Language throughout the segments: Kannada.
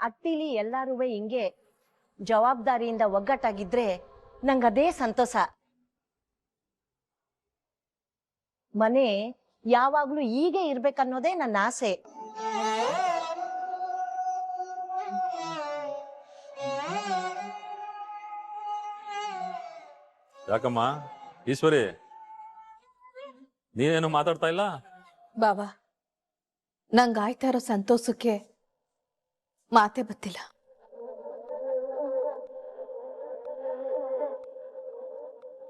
ಅಟ್ಟಿಲಿ ಎಲ್ಲಾರು ಹಿಂಗೆ ಜವಾಬ್ದಾರಿಯಿಂದ ಒಗ್ಗಟ್ಟಾಗಿದ್ರೆ ನಂಗದೇ ಸಂತೋಷ. ಮನೆ ಯಾವಾಗ್ಲೂ ಹೀಗೆ ಇರ್ಬೇಕನ್ನೋದೇ ನನ್ನ ಆಸೆ. ಯಾಕಮ್ಮ ಈಶ್ವರಿ, ನೀನೇನು ಮಾತಾಡ್ತಾ ಇಲ್ಲ? ಬಾಬಾ, ನಂಗಾಯ್ತಾ ಇರೋ ಸಂತೋಷಕ್ಕೆ ಮಾತೆ ಬತ್ತಿಲ್ಲ.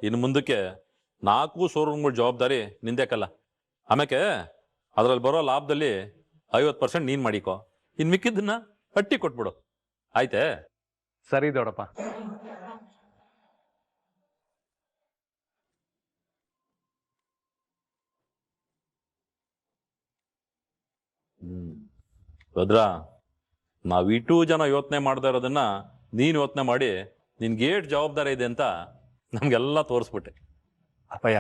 ಇನ್ನು ಮುಂದಕ್ಕೆ 4 ಶೋರೂಮ್ಗಳ ಜವಾಬ್ದಾರಿ ನಿಂದೇಕಲ್ಲ. ಆಮೇಲೆ ಅದ್ರಲ್ಲಿ ಬರೋ ಲಾಭದಲ್ಲಿ 50% ನೀನ್ ಮಾಡಿಕೋ, ಇನ್ ಮಿಕ್ಕಿದ್ದನ್ನ ಹಟ್ಟಿ ಕೊಟ್ಬಿಡು, ಆಯ್ತೆ? ಸರಿ ದೊಡ್ಡಪ್ಪ. ಭದ್ರಾ, ನಾವಿಟೂ ಜನ ಯೋಚನೆ ಮಾಡ್ತಾ ಇರೋದನ್ನ ನೀನ್ ಯೋಚನೆ ಮಾಡಿ ನಿನ್ಗೆ ಏಟ್ ಜವಾಬ್ದಾರಿ ಇದೆ ಅಂತ ನಮ್ಗೆಲ್ಲ ತೋರಿಸ್ಬಿಟ್ಟೆ. ಅಪ್ಪಯ್ಯ,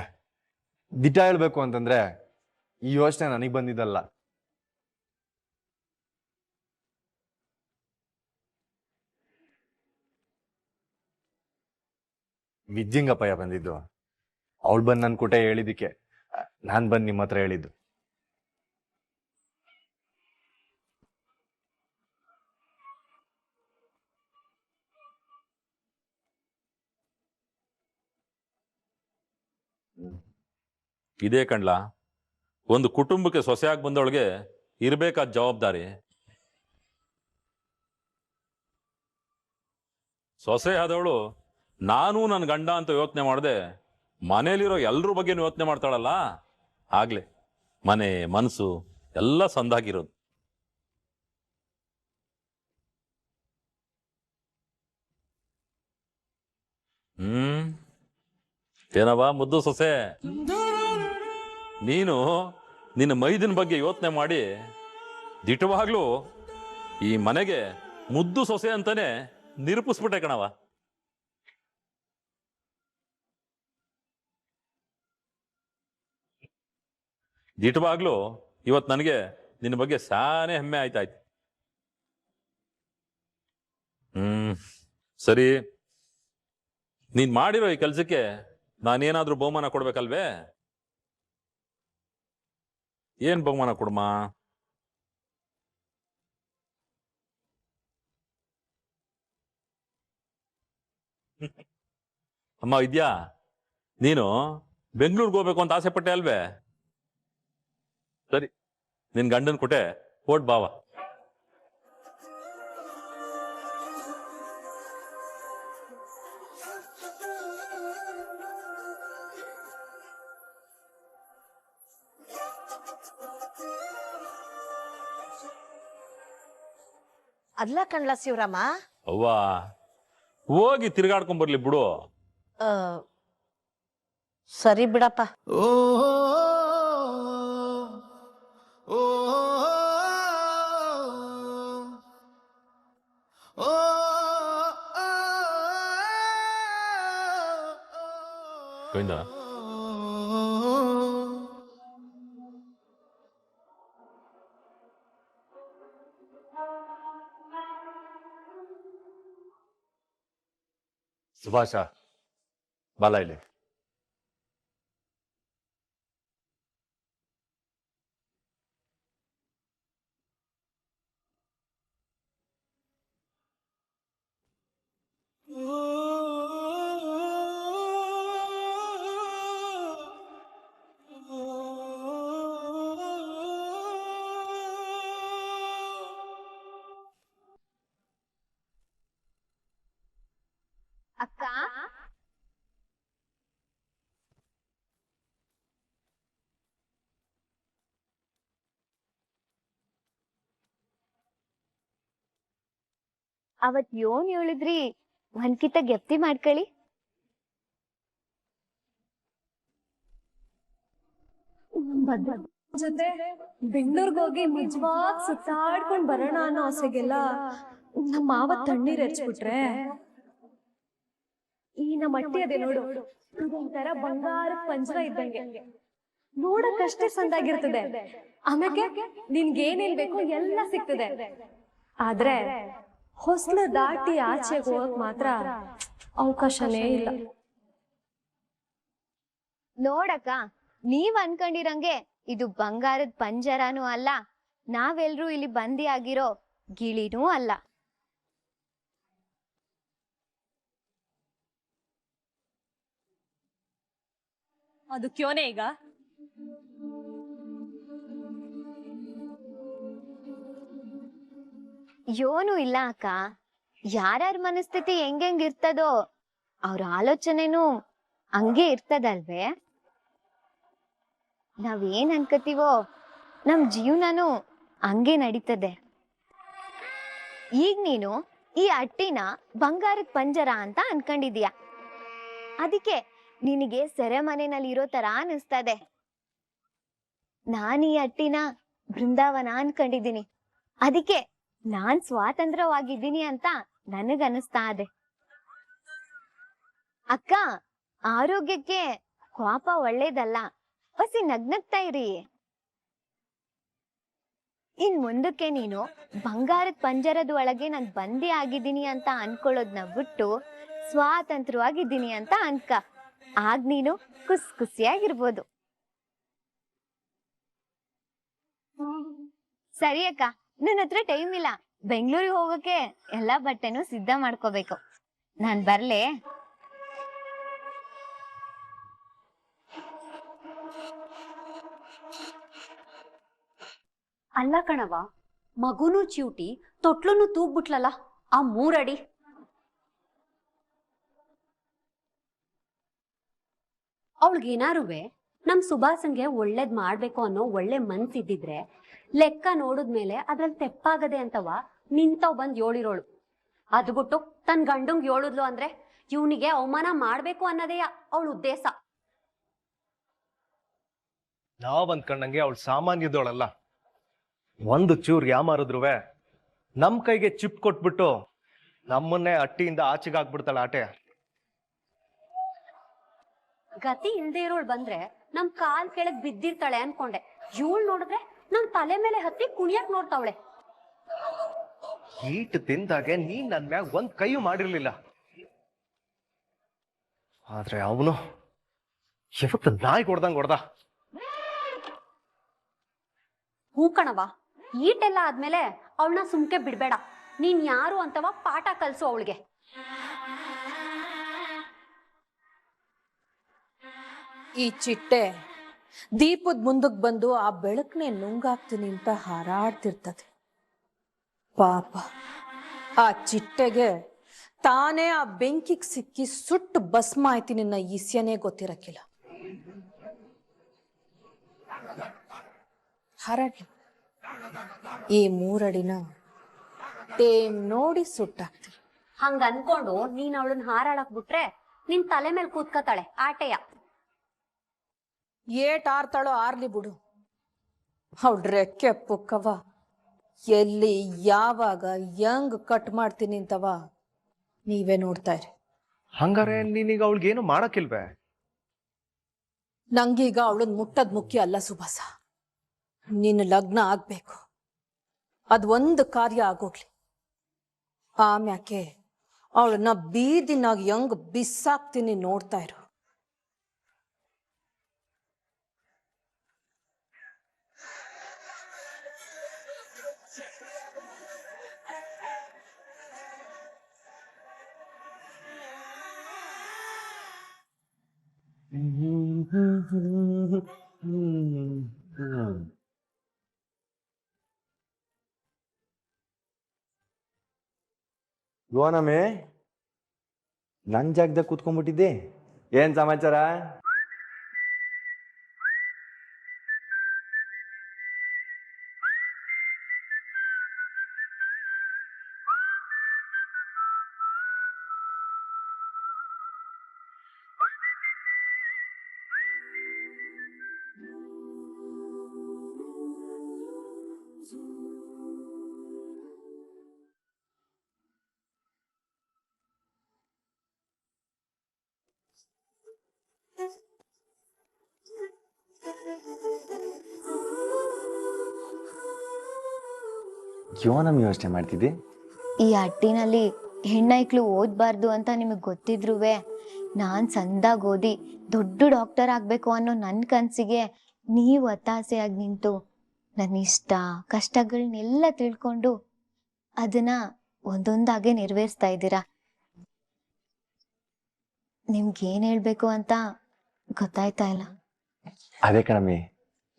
ದಿಟ ಹೇಳ್ಬೇಕು ಅಂತಂದ್ರೆ ಈ ಯೋಚನೆ ನನಗೆ ಬಂದಿದ್ದಲ್ಲ. ವಿದ್ಯಂಗಪ್ಪಯ್ಯ ಬಂದಿದ್ದು. ಅವಳು ಬಂದು ನನ್ನ ಕುಟೆ ಹೇಳಿದಿಕ್ಕೆ ನಾನು ಬಂದು ನಿಮ್ಮ ಹತ್ರ ಹೇಳಿದ್ದು. ಇದೇ ಕಣ್ಲಾ ಒಂದು ಕುಟುಂಬಕ್ಕೆ ಸೊಸೆಯಾಗಿ ಬಂದವಳಿಗೆ ಇರ್ಬೇಕಾದ ಜವಾಬ್ದಾರಿ. ಸೊಸೆ ಆದವಳು ನಾನು ನನ್ನ ಗಂಡ ಅಂತ ಯೋಚನೆ ಮಾಡದೆ ಮನೇಲಿರೋ ಎಲ್ರ ಬಗ್ಗೆ ಯೋಚನೆ ಮಾಡ್ತಾಳಲ್ಲ, ಆಗ್ಲೇ ಮನೆ ಮನಸ್ಸು ಎಲ್ಲ ಸಂದಾಗಿರೋದು. ಏನವ ಮುದ್ದು ಸೊಸೆ, ನೀನು ನಿನ್ನ ಮೈದಿನ ಬಗ್ಗೆ ಯೋಚನೆ ಮಾಡಿ ದಿಟವಾಗ್ಲೂ ಈ ಮನೆಗೆ ಮುದ್ದು ಸೊಸೆ ಅಂತಾನೆ ನಿರೂಪಿಸ್ಬಿಟ್ಟೆ ಕಣವ. ದಿಟವಾಗ್ಲೂ ಇವತ್ತು ನನಗೆ ನಿನ್ನ ಬಗ್ಗೆ ಸಾನೇ ಹೆಮ್ಮೆ ಆಯ್ತಾಯ್ತು. ಸರಿ, ನೀನ್ ಮಾಡಿರೋ ಈ ಕೆಲ್ಸಕ್ಕೆ ನಾನೇನಾದ್ರೂ ಬಹುಮಾನ ಕೊಡ್ಬೇಕಲ್ವೇ? ಏನ್ ಬಹುಮಾನ ಕೊಡಮ್ಮ? ಅಮ್ಮ ವಿದ್ಯಾ, ನೀನು ಬೆಂಗಳೂರಿಗೆ ಹೋಗ್ಬೇಕು ಅಂತ ಆಸೆ ಪಟ್ಟೆ ಅಲ್ವೇ? ಸರಿ, ನಿನ್ ಗಂಡನ್ ಕೊಟ್ಟೆ ಓಟ್ ಬಾವ. ಅಲ್ಲ ಕಣ್ಲ ಶಿವರಾಮ, ಅವ್ವ ಹೋಗಿ ತಿರ್ಗಾಡ್ಕೊಂಡ್ ಬರ್ಲಿ ಬಿಡು. ಸರಿ ಬಿಡಪ್ಪ. ಗೋವಿಂದ, ಸುಭಾಷ, ಬಾಲ ಇಲ್ಲಿ. ಅಕ್ಕ, ಅವತ್ ಯೋನ್ ಹೇಳಿದ್ರಿ ಒಂದ್ಕಿತ ಗೆಪ್ತಿ ಮಾಡ್ಕೊಳ್ಳಿ. ಜೊತೆ ಬೆಂಗಳೂರಿಗೆ ಹೋಗಿ ನಿಜವಾಗ್ ಸುತ್ತಾಡ್ಕೊಂಡ್ ಬರೋಣ ಅನ್ನೋ ಆಸೆಗೆಲ್ಲ ನಮ್ಮ ಮಾವ ತಣ್ಣೀರ್ ಹಚ್ಬಿಟ್ರೆ, ಈ ನಮ್ಮ ಅಟ್ಟಿ ಅದೇ ನೋಡು, ಇದೊಂಥರ ಬಂಗಾರ ಪಂಜರ ಇದ್ದಂಗೆ, ನೋಡಕ್ಕಷ್ಟೇ ಸಂದಾಗಿರ್ತದೆ. ಆಮೇಲೆ ನಿನ್ಗೇನೇನ್ ಬೇಕೋ ಎಲ್ಲ ಸಿಗ್ತದೆ. ಆದ್ರೆ ಹೊಸ್ಲು ದಾಟಿ ಆಚೆಗೆ ಹೋಗಕ್ ಮಾತ್ರ ಅವಕಾಶನೇ ಇಲ್ಲ. ನೋಡಕ್ಕ, ನೀವ್ ಅನ್ಕೊಂಡಿರಂಗೆ ಇದು ಬಂಗಾರದ ಪಂಜರನೂ ಅಲ್ಲ, ನಾವೆಲ್ರೂ ಇಲ್ಲಿ ಬಂದಿ ಆಗಿರೋ ಗಿಳಿನೂ ಅಲ್ಲ. ಅದು ಕ್ಯೋನೆ ಈಗ ಯೋನು ಇಲ್ಲ ಅಕ್ಕ. ಯಾರ್ಯಾರ ಮನಸ್ಥಿತಿ ಹೆಂಗ್ ಇರ್ತದೋ ಅವ್ರ ಆಲೋಚನೆನೂ ಹಂಗೆ ಇರ್ತದಲ್ವೇ. ನಾವೇನ್ ಅನ್ಕೋತೀವೋ ನಮ್ ಜೀವನನೂ ಹಂಗೆ ನಡೀತದೆ. ಈಗ ನೀನು ಈ ಅಟ್ಟಿನ ಬಂಗಾರದ ಪಂಜರ ಅಂತ ಅನ್ಕೊಂಡಿದೀಯ, ಅದಕ್ಕೆ ನಿನಗೆ ಸೆರೆಮನೆಯಲ್ಲಿ ಇರೋ ತರ ಅನಿಸ್ತದೆ. ನಾನ್ ಈ ಅಟ್ಟಿನ ಬೃಂದಾವನ ಅನ್ಕೊಂಡಿದ್ದೀನಿ, ಅದಕ್ಕೆ ನಾನ್ ಸ್ವಾತಂತ್ರ್ಯವಾಗಿದ್ದೀನಿ ಅಂತ ನನಗನ್ನಿಸ್ತಾ ಇದೆ. ಅಕ್ಕ, ಆರೋಗ್ಯಕ್ಕೆ ಕೋಪ ಒಳ್ಳೇದಲ್ಲ, ಹೊಸಿ ನಗ್ನಗ್ತಾ ಇರಿ. ಇನ್ ಮುಂದಕ್ಕೆ ನೀನು ಬಂಗಾರದ ಪಂಜರದ ಒಳಗೆ ನಾನ್ ಬಂದಿ ಆಗಿದ್ದೀನಿ ಅಂತ ಅನ್ಕೊಳ್ಳೋದ್ನ ಬಿಟ್ಟು ಸ್ವಾತಂತ್ರ್ಯವಾಗಿದ್ದೀನಿ ಅಂತ ಅನ್ಕ. ಆಗ ನೀನು ಖುಷಿಯಾಗಿರ್ಬೋದು. ಸರಿ ಅಕ್ಕ, ನನ್ನ ಹತ್ರ ಟೈಮ್ ಇಲ್ಲ, ಬೆಂಗಳೂರಿಗೆ ಹೋಗಕ್ಕೆ ಎಲ್ಲಾ ಬಟ್ಟೆನೂ ಸಿದ್ಧ ಮಾಡ್ಕೋಬೇಕು. ನಾನ್ ಬರ್ಲೆ? ಅಲ್ಲ ಕಣವ, ಮಗುನೂ ಚಿವುಟಿ ತೊಟ್ಲನ್ನು ತೂಗ್ಬಿಟ್ಲಲ್ಲ ಆ 3 ಅಡಿ. ಅವಳಿಗೇನಾರುವೆ ನಮ್ ಸುಭಾಸಂಗೆ ಒಳ್ಳೇದ್ ಮಾಡ್ಬೇಕು ಅನ್ನೋ ಒಳ್ಳೆ ಮನ್ಸಿದ್ದಿದ್ರೆ ಲೆಕ್ಕ ನೋಡಿದ್ಮೇಲೆ ಅದ್ರಲ್ಲಿ ತೆಪ್ಪಾಗದೆ ಅಂತವ ನಿಂತವ್ ಬಂದ್ ಯೋಳಿರೋಳು. ಅದು ಬಿಟ್ಟು ತನ್ ಗಂಡಂಗ್ ಯೋಳಿದ್ಲು ಅಂದ್ರೆ ಇವನಿಗೆ ಅವಮಾನ ಮಾಡ್ಬೇಕು ಅನ್ನೋದೇ ಅವಳ ಉದ್ದೇಶ. ನಾವ್ ಅಂದ್ಕೊಂಡಂಗೆ ಅವಳು ಸಾಮಾನ್ಯದವಳಲ್ಲ. ಒಂದು ಚೂರ್ ಯಾಮಾರಿದ್ರುವೆ ನಮ್ ಕೈಗೆ ಚಿಪ್ ಕೊಟ್ಬಿಟ್ಟು ನಮ್ಮನ್ನೇ ಅಟ್ಟಿಯಿಂದ ಆಚೆಗೆ ಹಾಕ್ಬಿಡ್ತಾಳ ಆಟೆ. ಗತಿ ಇಲ್ದೇ ಇರೋಳು ಬಂದ್ರೆ ನಮ್ ಕಾಲ್ ಕೆಳಗ್ ಬಿದ್ದಿರ್ತಾಳೆ ಅನ್ಕೊಂಡೆ. ಇವಳು ನೋಡಿದ್ರೆ ನಮ್ ತಲೆ ಮೇಲೆ ಹತ್ತಿ ಕುಣಿಯಕ್ ನೋಡ್ತಾವಳೆ. ಈಟ್ ತಿಂದಾಗೆ ನೀನ್ ನನ್ ಮ್ಯಾಗ ಒಂದ್ ಕೈಯೂ ಮಾಡಿರ್ಲಿಲ್ಲ, ಆದ್ರೆ ಅವನು ಯಾವತ್ತು ನಾಯಿ ಹೊಡ್ದಂಗ್ ಹೊಡ್ದ. ಹೂ ಕಣವ, ಈಟೆಲ್ಲ ಆದ್ಮೇಲೆ ಅವಳನ್ನ ಸುಮ್ಕೆ ಬಿಡ್ಬೇಡ. ನೀನ್ ಯಾರು ಅಂತವ ಪಾಠ ಕಲ್ಸು ಅವಳಿಗೆ. ಈ ಚಿಟ್ಟೆ ದೀಪದ ಮುಂದಕ್ಕೆ ಬಂದು ಆ ಬೆಳಕನ್ನೇ ನುಂಗಾಕ್ತೀನಿ ಅಂತ ಹಾರಾಡ್ತಿರ್ತದೆ. ಪಾಪ ಆ ಚಿಟ್ಟೆಗೆ ತಾನೇ ಆ ಬೆಂಕಿಗೆ ಸಿಕ್ಕಿ ಸುಟ್ಟು ಭಸ್ಮ ಆಯ್ತೀನಿ ಅನ್ನೋ ಈಸ್ಯನೇ ಗೊತ್ತಿರಕ್ಕಿಲ್ಲ. ಹಾರಾಡ್ಲಿ, ಈ 3 ಅಡಿನ ಟೇಮ್ ನೋಡಿ ಸುಟ್ಟಾಕ್ತೀನಿ. ಹಂಗ ಅನ್ಕೊಂಡು ನೀನ್ ಅವಳನ್ನ ಹಾರಾಡಕ್ ಬಿಟ್ರೆ ನಿನ್ ತಲೆ ಮೇಲೆ ಕೂತ್ಕತಾಳೆ ಆಟೆಯ. ಏಟ್ ಆರ್ತಾಳೋ ಆರ್ಲಿ ಬಿಡು, ಅವಳ ರೆಕ್ಕೆ ಪುಕ್ಕವ ಎಲ್ಲಿ ಯಾವಾಗ ಹೆಂಗ್ ಕಟ್ ಮಾಡ್ತೀನಿ ಅಂತವ ನೀವೇ ನೋಡ್ತಾ ಇರಿ. ಹಂಗಾರೆ ನೀನೀಗ ಅವಳಿಗೇನು ಮಾಡಕ್ಕಿಲ್ವೇ? ನಂಗೀಗ ಅವಳನ್ನ ಮುಟ್ಟದ್ ಮುಖ್ಯ ಅಲ್ಲ ಸುಭಾಸ, ನಿನ್ನ ಲಗ್ನ ಆಗ್ಬೇಕು. ಅದ್ ಒಂದು ಕಾರ್ಯ ಆಗೋಗ್ಲಿ, ಆಮ್ಯಾಕೆ ಅವಳನ್ನ ಬೀದಿನಾಗ ಹೆಂಗ್ ಬಿಸಾಕ್ತೀನಿ ನೋಡ್ತಾ ಇರು. ಗೋನಮೆ ನನ್ ಜಾಗದಾಗ ಕೂತ್ಕೊಂಡ್ಬಿಟ್ಟಿದ್ದೆ. ಏನ್ ಸಮಾಚಾರ? ಯೋನಮ್ ಯೋಚನೆ ಮಾಡ್ತಿದ್ದೆ. ಈ ಹಟ್ಟಿನಲ್ಲಿ ಹೆಣ್ಣೈಕ್ಳು ಓದ್ಬಾರ್ದು ಅಂತ ನಿಮಗೆ ಗೊತ್ತಿದ್ರುವೆ ನಾನ್ ಸಂದಾಗ ಓದಿ ದೊಡ್ಡ ಡಾಕ್ಟರ್ ಆಗ್ಬೇಕು ಅನ್ನೋ ನನ್ನ ಕನ್ಸಿಗೆ ನೀವು ಒತ್ತಾಸೆಯಾಗಿ ನಿಂತು ನನ್ನ ಇಷ್ಟ ಕಷ್ಟಗಳನ್ನೆಲ್ಲ ತಿಳ್ಕೊಂಡು ಅದನ್ನ ಒಂದೊಂದಾಗೆ ನೆರವೇರಿಸ್ತಾ ಇದ್ದೀರಾ. ನಿಮ್ಗೇನ್ ಹೇಳ್ಬೇಕು ಅಂತ ಗೊತ್ತಾಯ್ತಾ ಇಲ್ಲ. ಅದೇ ಕಣಮ್ಮಿ,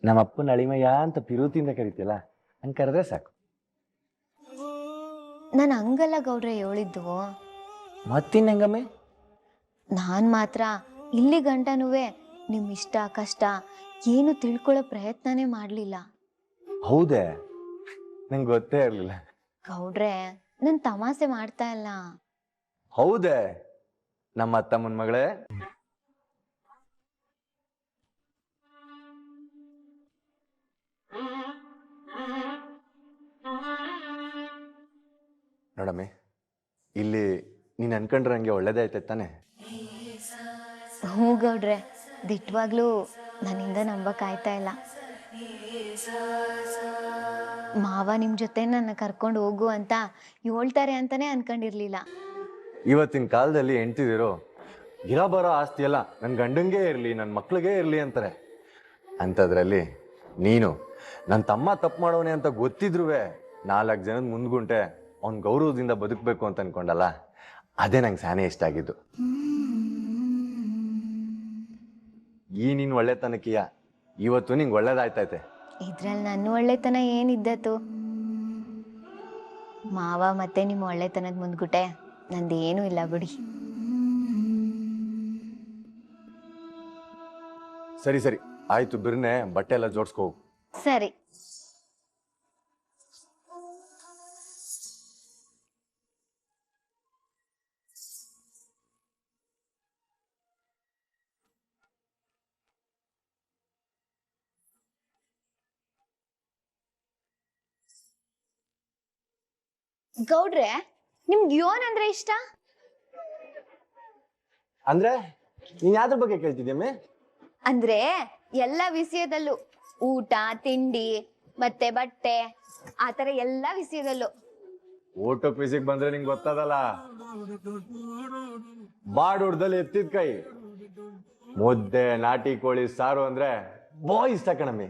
ನಮ್ಮ ಅಪ್ಪನ ಅಳಿಮಯ್ಯ ಅಂತ ಪಿರುತಿಯಿಂದ ಕರಿತಿಯಲ್ಲ, ಹಂಗೆ ಕರೆದ್ರೆ ಸಾಕು. ನಾನು ಹಂಗಲ್ಲ ಗೌಡ್ರೆ ಹೇಳಿದ್ದು. ಮತ್ತಿನ್ನಂಗಮ್ಮಿ? ನಾನ್ ಮಾತ್ರ ಇಲ್ಲಿ ಗಂಟನುವೆ ನಿಮ್ ಇಷ್ಟ ಕಷ್ಟ ಏನು ತಿಳ್ಕೊಳ್ಳೋ ಪ್ರಯತ್ನನೇ ಮಾಡ್ಲಿಲ್ಲ. ಹೌದೇ? ನಂಗೆ ಗೊತ್ತೇ ಇರಲಿಲ್ಲ. ಗೌಡ್ರೆ ನನ್ ತಮಾಷೆ ಮಾಡ್ತಾ ಇಲ್ಲ. ಹೌದೇ ನಮ್ಮ ತಮ್ಮನ ಮಗಳೇ? ನೋಡಮ್ಮಿ, ಇಲ್ಲಿ ನೀನ್ ಅನ್ಕೊಂಡ್ರೆ ಹಂಗೆ ಒಳ್ಳೇದೇ ಆಯ್ತೈತೆ ತಾನೆ? ಹ್ಞೂ ಗೌಡ್ರೆ, ದಿಟ್ವಾಗ್ಲೂ ನನ್ನಿಂದ ನಂಬಕ್ ಆಯ್ತಾ ಇಲ್ಲ. ಮಾವ ನಿಮ್ ಜೊತೆ ನನ್ನ ಕರ್ಕೊಂಡು ಹೋಗು ಅಂತ ಹೇಳ್ತಾರೆ ಅಂತಾನೆ ಅನ್ಕೊಂಡಿರ್ಲಿಲ್ಲ. ಇವತ್ತಿನ ಕಾಲದಲ್ಲಿ ಹೆಂಡ್ತಿದಿರೋ ಇರೋ ಬರೋ ಆಸ್ತಿ ಎಲ್ಲ ನನ್ನ ಗಂಡಂಗೆ ಇರಲಿ, ನನ್ನ ಮಕ್ಳಿಗೆ ಇರಲಿ ಅಂತಾರೆ. ಅಂಥದ್ರಲ್ಲಿ ನೀನು ನನ್ನ ತಮ್ಮ ತಪ್ಪು ಮಾಡೋನೆ ಅಂತ ಗೊತ್ತಿದ್ರು 4 ಜನದ ಮುಂದ್ಗುಂಟೆ ಅವ್ನ ಗೌರವದಿಂದ ಬದುಕಬೇಕು ಅಂತ ಅನ್ಕೊಂಡಲ್ಲ, ಅದೇ ನಂಗೆ ಸಾನೇ ಇಷ್ಟ ಆಗಿದ್ದು. ಈ ನೀನ್ ಒಳ್ಳೆತನಕ್ಕಿಯ ಇವತ್ತು ನಿಂಗೆ ಒಳ್ಳೇದಾಯ್ತೈತೆ. ಇದ್ರಲ್ಲಿ ನನ್ನ ಒಳ್ಳೆತನ ಏನಿದ್ದತು? ಮಾವ ಮತ್ತೆ ನಿಮ್ಮ ಒಳ್ಳೆತನದ ಮುಂದ್ಗುಟೆ ನಂದೇನು ಇಲ್ಲ ಬಿಡಿ. ಸರಿ ಸರಿ ಆಯ್ತು, ಬಿರ್ನೆ ಬಟ್ಟೆ ಎಲ್ಲ ಜೋಡ್ಸ್ಕೋ. ಸರಿ. ಗೌಡ್ರೆ, ನಿಮ್ಗೆ ಯೋನ್ ಅಂದ್ರೆ ಇಷ್ಟ? ಅಂದ್ರೆ ನೀನ್ ಯಾವ್ದ್ರ ಬಗ್ಗೆ ಕೇಳ್ತಿದ್ಯಮ್ಮೆ? ಅಂದ್ರೆ ಎಲ್ಲ ವಿಷಯದಲ್ಲೂ, ಊಟ ತಿಂಡಿ ಮತ್ತೆ ಬಟ್ಟೆ ಆತರ ಎಲ್ಲ ವಿಷಯದಲ್ಲೂ. ಊಟ ಪಿಸಿಗೆ ಬಂದ್ರೆ ನಿಂಗೆ ಗೊತ್ತದಲ್ಲ, ಬಾಡೂಡ್ದಲ್ಲಿ ಎತ್ತಿದ ಕೈ, ಮುದ್ದೆ ನಾಟಿ ಕೋಳಿ ಸಾರು ಅಂದ್ರೆ ಇಷ್ಟ ಕಣಮ್ಮಿ.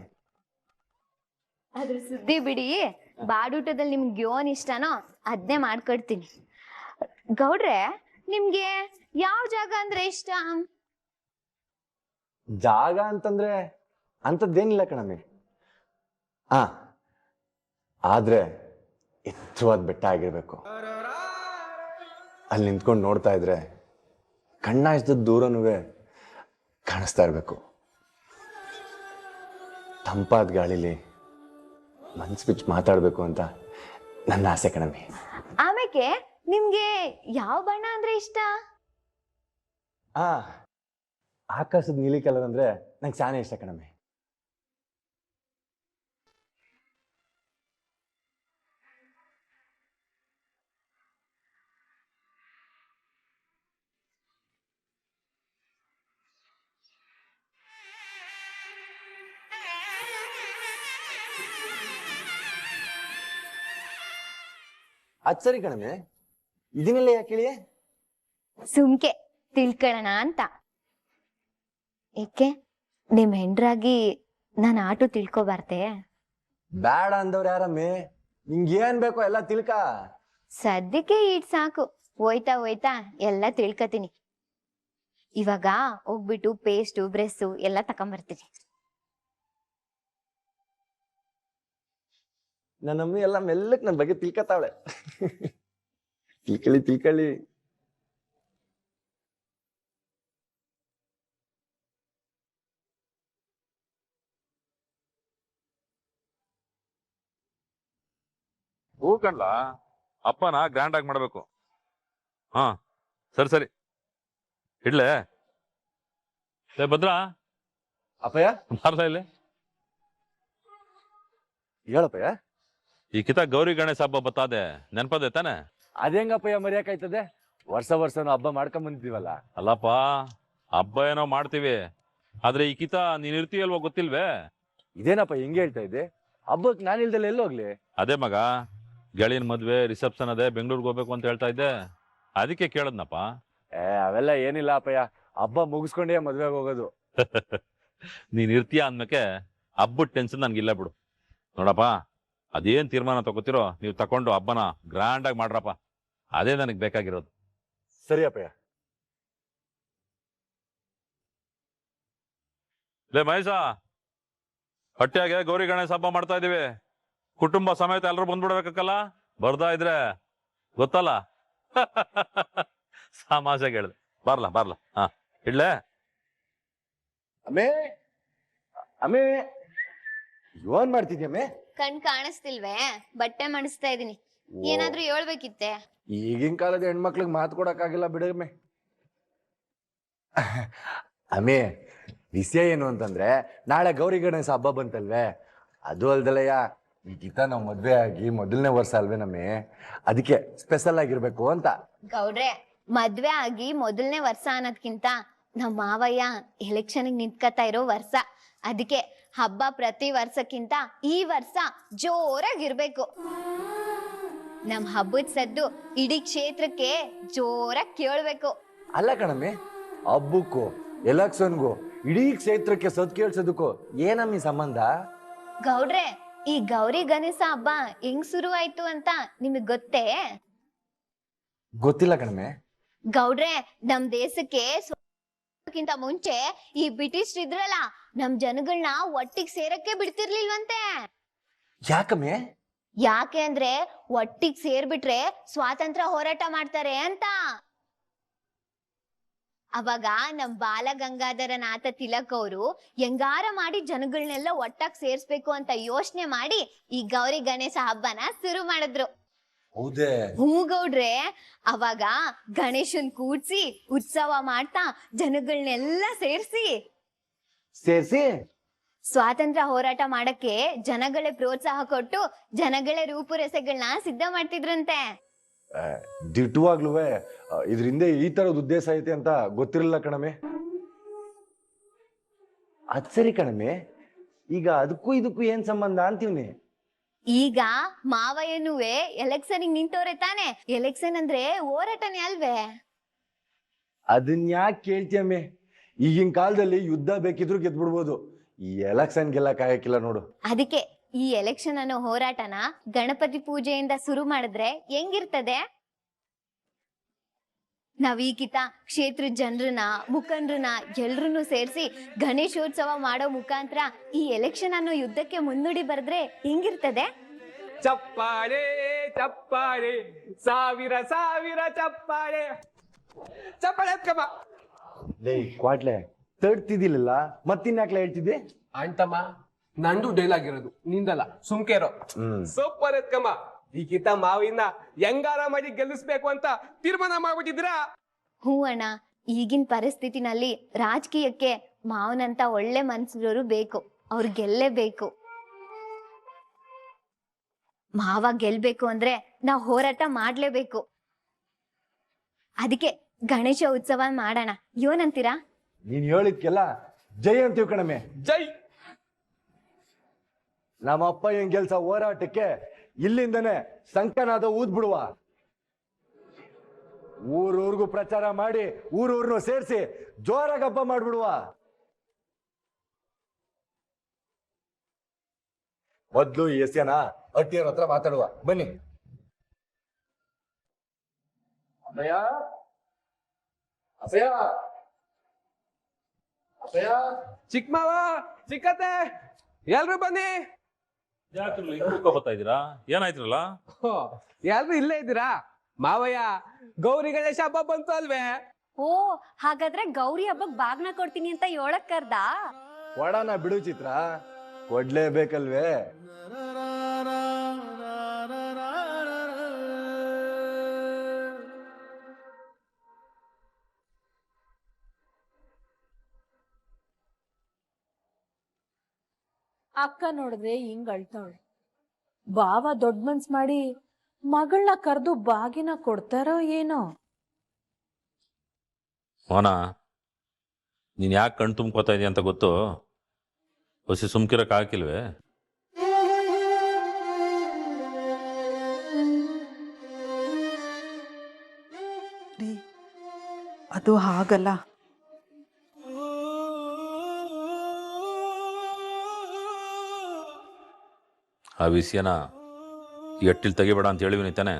ಅದ್ರ ಸುದ್ದಿ ಬಿಡಿ, ಬಾಡೂಟದಲ್ಲಿ ನಿಮ್ಗೆ ಯೋನ್ ಇಷ್ಟನೋ ಅದನ್ನೇ ಮಾಡ್ಕೊಡ್ತೀನಿ. ಗೌಡ್ರೆ, ನಿಮ್ಗೆ ಯಾವ ಜಾಗ ಅಂದ್ರೆ ಇಷ್ಟ? ಜಾಗ ಅಂತಂದ್ರೆ ಅಂಥದ್ದೇನಿಲ್ಲ ಕಣಮ್ಮಿ. ಆದ್ರೆ ಎತ್ತರವಾದ ಬೆಟ್ಟ ಆಗಿರ್ಬೇಕು. ಅಲ್ಲಿ ನಿಂತ್ಕೊಂಡು ನೋಡ್ತಾ ಇದ್ರೆ ಕಣ್ಣಾಯಿಸಿದ ದೂರನೂ ಕಾಣಿಸ್ತಾ ಇರ್ಬೇಕು. ತಂಪಾದ ಗಾಳಿಲಿ ಮನ್ಸು ಬಿಚ್ಚಿ ಮಾತಾಡ್ಬೇಕು ಅಂತ ನನ್ನ ಆಸೆ ಕಣಮ್ಮಿ. ಆಮೇಲೆ ನಿಮ್ಗೆ ಯಾವ ಬಣ್ಣ ಅಂದ್ರೆ ಇಷ್ಟ? ಆಕಾಶದ ನೀಲಿ ಕಲರ್ ಅಂದ್ರೆ ನಂಗೆ ಸಾನೇ ಇಷ್ಟ ಕಣಮ್ಮಿ. ಅದ್ ಸರಿ ಕಣಮ್ಮಿ, ಇದನ್ನೆಲ್ಲ ಯಾಕೆ ಹೇಳಿಯೇ? ಸುಮ್ಕೆ ತಿಳ್ಕೊಳ್ಳೋಣ ಅಂತ. ಏಕೆ ನಿಮ್ ಹೆಂಡ್ರಾಗಿ ನಾನು ಆಟು ತಿಳ್ಕೊಬಾರ್ದೆ? ಬೇಡ ಅಂದವ್ರು ಯಾರಮ್ಮಿ? ನಿಂಗೇನ್ ಬೇಕೋ ಎಲ್ಲ ತಿಳ್ಕ. ಸದ್ಯಕ್ಕೆ ಈಟ್ ಸಾಕು, ಹೋಯ್ತಾ ಹೋಯ್ತಾ ಎಲ್ಲ ತಿಳ್ಕತೀನಿ. ಇವಾಗ ಹೋಗ್ಬಿಟ್ಟು ಪೇಸ್ಟು ಬ್ರೆಸ್ಸು ಎಲ್ಲ ತಕೊಂಬರ್ತೀನಿ. ನನ್ನಮ್ಮಿ ಎಲ್ಲ ಮೆಲ್ಲಕ್ ನನ್ನ ಬಗ್ಗೆ ತಿಳ್ಕತಾವಳೆ. ತಿಳ್ಕೊಳ್ಳಿ ತಿಳ್ಕೊಳ್ಳಿ. ಹೂ ಕಣ್ಲ, ಅಪ್ಪನ ಗ್ರ್ಯಾಂಡ್ ಆಗಿ ಮಾಡ್ಬೇಕು. ಹಾ ಸರಿ ಸರಿ, ಇಡ್ಲೆ. ಭದ್ರಾ, ಅಪ್ಪಯ್ಯ ಬಾರ್ಲ ಇಲ್ಲಿ. ಹೇಳಪ್ಪಯ್ಯ. ಈ ಕಿತ ಗೌರಿ ಗಣೇಶ ಹಬ್ಬ ಬತ್ತಾದೆ, ನೆನಪದೆ ತಾನೆ? ಅದೇಂಗಪ್ಪಯ್ಯ ಮರ್ಯಾಕಾಯ್ತದೆ? ವರ್ಷನೂ ಹಬ್ಬ ಮಾಡ್ಕೊಂಡ್ ಬಂದಿದ್ದೀವಲ್ಲ. ಅಲ್ಲಪ್ಪ, ಹಬ್ಬ ಏನೋ ಮಾಡ್ತೀವಿ, ಆದ್ರೆ ಈ ಕಿತ ನೀನ್ ಇರ್ತೀಯಲ್ವೋ ಗೊತ್ತಿಲ್ವೇ? ಇದೇನಪ್ಪ ಹಿಂಗೆ ಹೇಳ್ತಾ ಇದ್ದೆ? ಹಬ್ಬಕ್ಕೆ ನಾನಿಲ್ದಲ್ಲ ಎಲ್ಲೋಗ್ಲಿ? ಅದೇ ಮಗ, ಗೆಳೆಯನ ಮದ್ವೆ ರಿಸೆಪ್ಷನ್ ಅದೇ ಬೆಂಗಳೂರಿಗೆ ಹೋಗ್ಬೇಕು ಅಂತ ಹೇಳ್ತಾ ಇದ್ದೆ, ಅದಕ್ಕೆ ಕೇಳದ್ನಪ್ಪ. ಅವೆಲ್ಲ ಏನಿಲ್ಲ ಅಪ್ಪಯ್ಯ, ಹಬ್ಬ ಮುಗಿಸ್ಕೊಂಡೇ ಮದ್ವೆಗೆ ಹೋಗೋದು. ನೀನ್ ಇರ್ತೀಯ ಅಂದ್ಮೇಕೆ ಹಬ್ಬದ ಟೆನ್ಷನ್ ನನ್ಗಿಲ್ಲ ಬಿಡು. ನೋಡಪ್ಪ, ಅದೇನ್ ತೀರ್ಮಾನ ತಗೋತಿರೋ ನೀವು ತಕೊಂಡು ಹಬ್ಬನ ಗ್ರ್ಯಾಂಡ್ ಆಗಿ ಮಾಡ್ರಪ್ಪ, ಅದೇ ನನಗೆ ಬೇಕಾಗಿರೋದು. ಸರಿ ಅಪ್ಪಯ್ಯ. ಲೇ ಮಹೇಶ, ಹೊಟ್ಟೆಯಾಗೆ ಗೌರಿ ಗಣೇಶ ಹಬ್ಬ ಮಾಡ್ತಾ ಇದೀವಿ, ಕುಟುಂಬ ಸಮೇತ ಎಲ್ಲರೂ ಬಂದ್ಬಿಡ್ಬೇಕಲ್ಲ, ಬರ್ದಾ ಇದ್ರೆ ಗೊತ್ತಲ್ಲ. ಸಮಾಜಕ್ಕೆ ಹೇಳಿದೆ, ಬರ್ಲಾ ಬರ್ಲಾ. ಹಾ ಇಡ್ಲೇ. ಅಮ್ಮೇ ಅಮ್ಮೇ, ಏನ್ ಮಾಡ್ತಿದ್ಯಮ್ಮೆ? ಕಣ್ ಕಾಣಿಸ್ತಿಲ್ವೇ? ಬಟ್ಟೆ ಮಡಿಸ್ತಾ ಇದೀನಿ. ಏನಾದ್ರೂ ಹೇಳ್ಬೇಕಿತ್ತೆ? ಈಗಿನ ಕಾಲದ ಹೆಣ್ಮಕ್ಳಿಗೆ ಮಾತು ಕೊಡಕ್ಕಾಗಿಲ್ಲ ಬಿಡಮ್ಮೆ. ಅಮ್ಮೆ, ವಿಷಯ ಏನು ಅಂತಂದ್ರೆ ನಾಳೆ ಗೌರಿ ಗಣೇಶ ಹಬ್ಬ ಬಂತಲ್ವೇ, ಅದು ಅಲ್ದಲಯ್ಯ ಈಗೀತ ನಾವು ಮದ್ವೆ ಆಗಿ ಮೊದಲನೇ ವರ್ಷ ಅಲ್ವೇ ನಮ್ಮೆ, ಅದಕ್ಕೆ ಸ್ಪೆಷಲ್ ಆಗಿರ್ಬೇಕು ಅಂತ. ಗೌಡ್ರೆ, ಮದ್ವೆ ಆಗಿ ಮೊದಲನೇ ವರ್ಷ ಅನ್ನೋದ್ಕಿಂತ ನಮ್ಮ ಮಾವಯ್ಯ ಎಲೆಕ್ಷನ್ ನಿಂತ್ಕತಾ ಇರೋ ವರ್ಷ, ಅದಕ್ಕೆ ಹಬ್ಬ ಪ್ರತಿ ವರ್ಷಕ್ಕಿಂತ ಈ ವರ್ಷ ಜೋರಾಗಿರ್ಬೇಕು. ನಮ್ ಹಬ್ಬದ ಸದ್ದು ಇಡೀ ಕ್ಷೇತ್ರಕ್ಕೆ ಜೋರಾಗಿ ಕೇಳ್ಬೇಕು. ಅಲ್ಲ ಕಣಮ್ಮೆ, ಹಬ್ಬಕ್ಕೂ ಎಲೆಕ್ಷನ್ಗೂ ಇಡೀ ಕ್ಷೇತ್ರಕ್ಕೆ ಸದ್ ಕೇಳ್ಸೋದಕ್ಕೂ ಏನಮ್ಮಿ ಸಂಬಂಧ? ಗೌಡ್ರೆ, ಈ ಗೌರಿ ಗಣೇಶ ಹಬ್ಬ ಹೆಂಗ್ ಶುರುವಾಯ್ತು ಅಂತ ನಿಮಗ್ ಗೊತ್ತೇ? ಗೊತ್ತಿಲ್ಲ ಕಣಮ್ಮೆ. ಗೌಡ್ರೆ, ನಮ್ ದೇಶಕ್ಕೆ ಕಿಂತ ಮುಂಚೆ ಈ ಬ್ರಿಟಿಷ್ ಇದ್ರಲ್ಲ, ನಮ್ ಜನಗಳನ್ನ ಒಟ್ಟಿಗೆ ಸೇರಕ್ಕೆ ಬಿಡ್ತಿರ್ಲಿಲ್ವಂತೆ. ಯಾಕಮ್ಮೆ? ಯಾಕೆ ಅಂದ್ರೆ ಒಟ್ಟಿಗೆ ಸೇರ್ಬಿಟ್ರೆ ಸ್ವಾತಂತ್ರ್ಯ ಹೋರಾಟ ಮಾಡ್ತಾರೆ ಅಂತ. ಅವಾಗ ನಮ್ ಬಾಲ ಗಂಗಾಧರನಾಥ ತಿಲಕ್ ಅವರು ಹೆಂಗಾರ ಮಾಡಿ ಜನಗಳನ್ನೆಲ್ಲ ಒಟ್ಟಾಗಿ ಸೇರ್ಸ್ಬೇಕು ಅಂತ ಯೋಚನೆ ಮಾಡಿ ಈ ಗೌರಿ ಗಣೇಶ ಹಬ್ಬನ ಶುರು ಮಾಡಿದ್ರು. ಹೌದೇ? ಹೂ ಗೌಡ್ರೆ, ಅವಾಗ ಗಣೇಶನ್ ಕೂಡ್ಸಿ ಉತ್ಸವ ಮಾಡ್ತಾ ಜನಗಳನ್ನೆಲ್ಲ ಸೇರ್ಸಿ ಸ್ವಾತಂತ್ರ್ಯ ಹೋರಾಟ ಮಾಡಕ್ಕೆ ಜನಗಳೇ ಪ್ರೋತ್ಸಾಹ ಕೊಟ್ಟು ಜನಗಳೇ ರೂಪುರೇಷೆಗಳನ್ನ ಸಿದ್ಧ ಮಾಡ್ತಿದ್ರಂತೆ. ದಿಟ್ಟವಾಗ್ಲೂ ಇದ್ರಿಂದ ಈ ತರದ ಉದ್ದೇಶ ಐತೆ ಅಂತ ಗೊತ್ತಿರಲಿಲ್ಲ ಕಣಮೆ. ಅದ್ ಸರಿ ಕಣಮೆ, ಈಗ ಅದಕ್ಕೂ ಇದಕ್ಕೂ ಏನ್ ಸಂಬಂಧ ಅಂತೀವ್ನಿ? ಈಗ ಮಾವಯ್ಯನುವೆ ಎಲೆಕ್ಷನ್ ನಿಂತವ್ರೆ ತಾನೆ. ಎಲೆಕ್ಷನ್ ಅಂದ್ರೆ ಹೋರಾಟನೇ ಅಲ್ವೇ? ಅದನ್ನ ಯಾಕೆ ಕೇಳ್ತೀಯಮ್ಮೆ? ಈಗಿನ ಕಾಲದಲ್ಲಿ ಯುದ್ಧ ಬೇಕಿದ್ರು ಗೆದ್ಬಿಡ್ಬೋದು, ಈ ಎಲೆಕ್ಷನ್ ಗೆಲ್ಲ ಕಾಯಕ್ಕಿಲ್ಲ ನೋಡು. ಅದಕ್ಕೆ ಈ ಎಲೆಕ್ಷನ್ ಅನ್ನೋ ಹೋರಾಟನ ಗಣಪತಿ ಪೂಜೆಯಿಂದ ಶುರು ಮಾಡಿದ್ರೆ ಹೆಂಗಿರ್ತದೆ? ನಾವೀಗಿತ ಕ್ಷೇತ್ರ ಜನರನ್ನ ಮುಖಂಡ್ರನ್ನ ಎಲ್ರನ್ನೂ ಸೇರಿಸಿ ಗಣೇಶೋತ್ಸವ ಮಾಡೋ ಮುಖಾಂತರ ಈ ಎಲೆಕ್ಷನ್ ಅನ್ನೋ ಯುದ್ಧಕ್ಕೆ ಮುನ್ನುಡಿ ಬರೆದ್ರೆ ಹೆಂಗಿರ್ತದೆ? ಚಪ್ಪಾಳೆ ಚಪ್ಪಾಳೆ, ಸಾವಿರ ಸಾವಿರ ಚಪ್ಪಾಳೆ, ಚಪ್ಪಾಳೆ ಎತ್ಕಮ್ಮ. ಕ್ವಾಟ್ಲೆ ತಡ್ತಿದ್ದಿಲ್ಲ, ಮತ್ತಿನ್ಯಾಕ್ಲ ಹೇಳ್ತಿದ್ದೆ? ಆಂಟಮ್ಮ, ನಂದು ಡೈಲಾಗ್ ಇರೋದು, ನಿಂದಲ್ಲ, ಸುಮ್ಕೇರೋ. ಸೂಪರ್ ಎತ್ಕಮ್ಮ. ಈಗಿತ ಮಾವಿನ ಹೆಂಗಾರ ಮಾಡಿ ಗೆಲ್ಲಿಸ್ಬೇಕು ಅಂತ ತೀರ್ಮಾನ ಮಾಡ್ಬಿಟ್ಟಿದ್ರ? ಹೂ ಅಣ್ಣ, ಈಗಿನ ಪರಿಸ್ಥಿತಿನಲ್ಲಿ ರಾಜಕೀಯಕ್ಕೆ ಮಾವನಂತ ಒಳ್ಳೆ ಮನ್ಸಿರೋರು ಬೇಕು, ಅವ್ರು ಗೆಲ್ಲೇಬೇಕು. ಮಾವ ಗೆಲ್ಬೇಕು ಅಂದ್ರೆ ನಾವ್ ಹೋರಾಟ ಮಾಡ್ಲೇಬೇಕು. ಅದಕ್ಕೆ ಗಣೇಶ ಉತ್ಸವ ಮಾಡೋಣ, ಏನಂತೀರಾ? ನೀನ್ ಹೇಳಿದ್ಕೆಲ್ಲ ಜೈ ಅಂತೀವ್ ಕಣಮೆ. ಜೈ. ನಮ್ಮಪ್ಪ ಹೆಂಗ್ ಗೆಲ್ಸ ಹೋರಾಟಕ್ಕೆ ಇಲ್ಲಿಂದನೇ ಸಂಕನಾದ ಊದ್ಬಿಡುವ, ಊರೂರ್ಗೂ ಪ್ರಚಾರ ಮಾಡಿ ಊರೂರ್ನು ಸೇರಿಸಿ ಜೋರಾಗಿ ಹಬ್ಬ ಮಾಡ್ಬಿಡುವ. ಮೊದ್ಲು ಈ ಎಸ್ಯನ ಅಟ್ಟಿಯವ್ರ ಹತ್ರ ಮಾತಾಡುವ, ಬನ್ನಿ. ಅಭಯ, ಅಭಯ, ಅಭಯ, ಚಿಕ್ಕ ಮಾವ, ಚಿಕ್ಕತ್ತೆ, ಎಲ್ರು ಬನ್ನಿ. ಬರ್ತಾ ಇದ್ದೀರಾ? ಏನಾಯ್ತ್ರಲ್ಲ? ಎಲ್ರು ಇಲ್ಲೇ ಇದ್ದೀರಾ? ಮಾವಯ್ಯ, ಗೌರಿ ಗಣೇಶ ಹಬ್ಬ ಬಂತು ಅಲ್ವೇ? ಓ, ಹಾಗಾದ್ರೆ ಗೌರಿ ಹಬ್ಬಕ್ ಬಾಗ್ನ ಕೊಡ್ತೀನಿ ಅಂತ ಹೇಳಕ್ ಕರ್ದ? ಕೊಡನ ಬಿಡು ಚಿತ್ರ, ಕೊಡ್ಲೇಬೇಕಲ್ವೇ? ಅಕ್ಕ ನೋಡಿದ್ರೆ ಹಿಂಗ್ ಅಳ್ತಾವಳೆ. ಬಾವ ದೊಡ್ಡ ಮನ್ಸ್ ಮಾಡಿ ಮಗಳನ್ನ ಕರೆದು ಬಾಗಿನ ಕೊಡ್ತಾರೋ ಏನೋ. ಮೋನ, ನೀನ್ ಯಾಕೆ ಕಣ್ ತುಂಬ್ಕೋತಾ ಇದೀಯ ಅಂತ ಗೊತ್ತು, ಹೊಸಿ ಸುಮ್ಕಿರಕ್ ಹಾಕಿಲ್ವೇ? ಅದು ಹಾಗಲ್ಲ. ಆ ವಿಷಯನ ಎಟ್ಟಿಲ್ ತೆಗಿಬೇಡ ಅಂತ ಹೇಳಿವಿನಿ ತಾನೆ.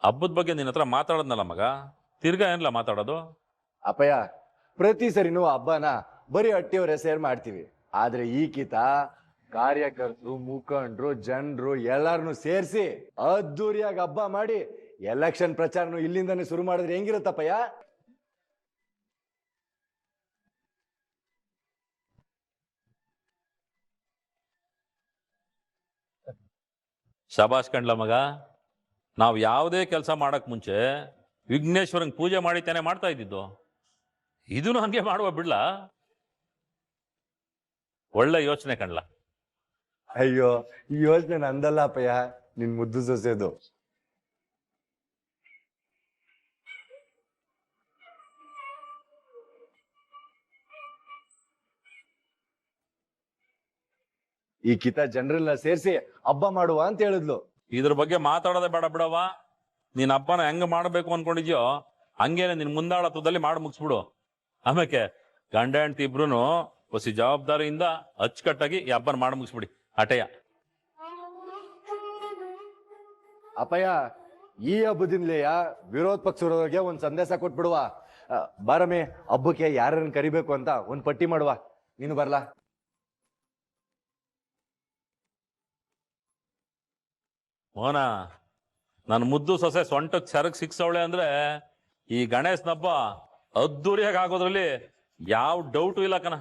ಹಬ್ಬದ ಬಗ್ಗೆ ನಿನ್ನ ಹತ್ರ ಮಾತಾಡದ್ನಲ್ಲ ಮಗ, ತಿರ್ಗಾ ಏನಿಲ್ಲ ಮಾತಾಡೋದು. ಅಪ್ಪಯ್ಯ, ಪ್ರತಿ ಸರಿನೂ ಹಬ್ಬನ ಬರೀ ಹಟ್ಟಿಯವ್ರ ಸೇರ್ ಮಾಡ್ತೀವಿ. ಆದ್ರೆ ಈ ಕಿತ ಕಾರ್ಯಕರ್ತರು, ಮುಖಂಡ್ರು, ಜನರು ಎಲ್ಲಾರನ್ನು ಸೇರಿಸಿ ಅದ್ದೂರಿಯಾಗಿ ಹಬ್ಬ ಮಾಡಿ ಎಲೆಕ್ಷನ್ ಪ್ರಚಾರನು ಇಲ್ಲಿಂದಾನೇ ಶುರು ಮಾಡಿದ್ರೆ ಹೆಂಗಿರುತ್ತಪ್ಪಯ್ಯ? ಶಬಾಷ್ ಕಂಡ್ಲ ಮಗ. ನಾವು ಯಾವುದೇ ಕೆಲಸ ಮಾಡಕ್ ಮುಂಚೆ ವಿಘ್ನೇಶ್ವರಂಗ್ ಪೂಜೆ ಮಾಡಿ ತಾನೆ ಮಾಡ್ತಾ ಇದ್ದಿದ್ದು. ಇದನ್ನು ಹಂಗೆ ಮಾಡುವ ಬಿಡ್ಲಾ? ಒಳ್ಳೆ ಯೋಚನೆ ಕಂಡ್ಲ. ಅಯ್ಯೋ, ಈ ಯೋಚನೆ ನಂದಲ್ಲ ಅಪ್ಪಯ್ಯ, ನಿನ್ ಮುದ್ದು ಸೊಸೆದು. ಈ ಕಿತ ಜನರನ್ನ ಸೇರಿಸಿ ಹಬ್ಬ ಮಾಡುವ ಅಂತ ಹೇಳಿದ್ಲು. ಇದ್ರ ಬಗ್ಗೆ ಮಾತಾಡೋದೇ ಬೇಡ ಬಿಡವ. ನೀನ್ ಹಬ್ಬನ ಹೆಂಗ ಮಾಡ್ಬೇಕು ಅನ್ಕೊಂಡಿದ್ಯೋ ಹಂಗೇನೆ ನಿನ್ ಮುಂದಾಳತ್ವದಲ್ಲಿ ಮಾಡಿ ಮುಗಿಸ್ಬಿಡು. ಆಮೇಲೆ ಗಂಡ ಹೆಂಡತಿ ಇಬ್ರು ಹೊಸ ಜವಾಬ್ದಾರಿಯಿಂದ ಅಚ್ಚುಕಟ್ಟಾಗಿ ಈ ಹಬ್ಬನ ಮಾಡಿ ಮುಗಿಸ್ಬಿಡಿ ಅಟೆಯ. ಅಪ್ಪಯ್ಯ, ಈ ಹಬ್ಬದಿಂದಲೇ ವಿರೋಧ ಪಕ್ಷದವ್ರಿಗೆ ಒಂದ್ ಸಂದೇಶ ಕೊಟ್ಬಿಡುವ. ಬಾರಮೆ, ಹಬ್ಬಕ್ಕೆ ಯಾರನ್ನ ಕರಿಬೇಕು ಅಂತ ಒಂದ್ ಪಟ್ಟಿ ಮಾಡುವ. ನೀನು ಬರ್ಲಾ? ಮೋನ, ನನ್ನ ಮುದ್ದು ಸೊಸೆ ಸೊಂಟಕ್ಕೆ ಸೆರಗ್ ಸಿಕ್ಸವಳೆ ಅಂದ್ರೆ ಈ ಗಣೇಶನ ಹಬ್ಬ ಅದ್ದೂರಿಯಾಗಿ ಆಗೋದ್ರಲ್ಲಿ ಯಾವ ಡೌಟು ಇಲ್ಲ ಕಣ.